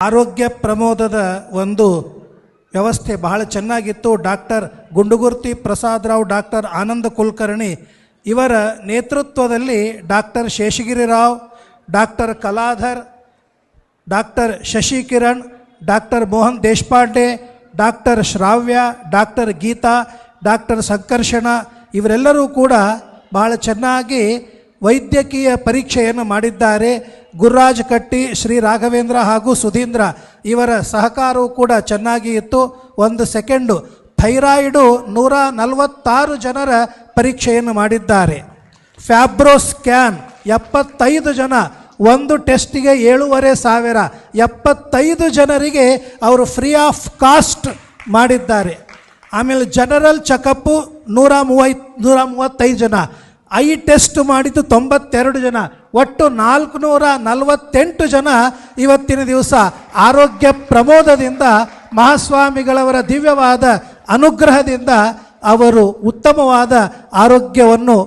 ಆರೋಗ್ಯ ಪ್ರಮೋದದ ಒಂದು ವ್ಯವಸ್ಥೆ ಬಹಳ ಚೆನ್ನಾಗಿತ್ತು. ಡಾಕ್ಟರ್ ಗುಂಡುಗುರ್ತಿ ಪ್ರಸಾದರಾವ್, ಡಾಕ್ಟರ್ ಆನಂದ ಕುಲಕರ್ಣಿ ಇವರ ನೇತೃತ್ವದಲ್ಲಿ doctor Sheshagirirao, doctor Kaladhar, doctor Shashikiran, doctor Mohan Deshpande, doctor Shravya, doctor Geeta, doctor Sankarshana ಇವರೆಲ್ಲರೂ ಕೂಡ ಬಹಳ ಚೆನ್ನಾಗಿ ವೈದ್ಯಕೀಯ ಪರೀಕ್ಷೆಯನ್ನು ಮಾಡಿದ್ದಾರೆ. ಗುರುರಾಜ್ ಕಟ್ಟಿ, ಶ್ರೀ ರಾಘವೇಂದ್ರ ಹಾಗೂ ಸುಧೀಂದ್ರ ಇವರ ಸಹಕಾರವೂ ಕೂಡ ಚೆನ್ನಾಗಿ ಇತ್ತು. 1 ಸೆಕೆಂಡು ಥೈರಾಯ್ಡು 146 ಜನರ ಪರೀಕ್ಷೆಯನ್ನು ಮಾಡಿದ್ದಾರೆ. ಫ್ಯಾಬ್ರೋ ಸ್ಕ್ಯಾನ್ 75 ಜನ, ಒಂದು ಟೆಸ್ಟಿಗೆ 7,500, 75 ಜನರಿಗೆ ಅವರು ಫ್ರೀ ಆಫ್ ಕಾಸ್ಟ್ ಮಾಡಿದ್ದಾರೆ. ಆಮೇಲೆ ಜನರಲ್ ಚೆಕಪ್ಪು 135 ಜನ, ಐ ಟೆಸ್ಟ್ ಮಾಡಿದ್ದು 92 ಜನ, ಒಟ್ಟು 448 ಜನ ಇವತ್ತಿನ ದಿವಸ ಆರೋಗ್ಯ ಪ್ರಮೋದದಿಂದ ಮಹಾಸ್ವಾಮಿಗಳವರ ದಿವ್ಯವಾದ ಅನುಗ್ರಹದಿಂದ ಅವರು ಉತ್ತಮವಾದ ಆರೋಗ್ಯವನ್ನು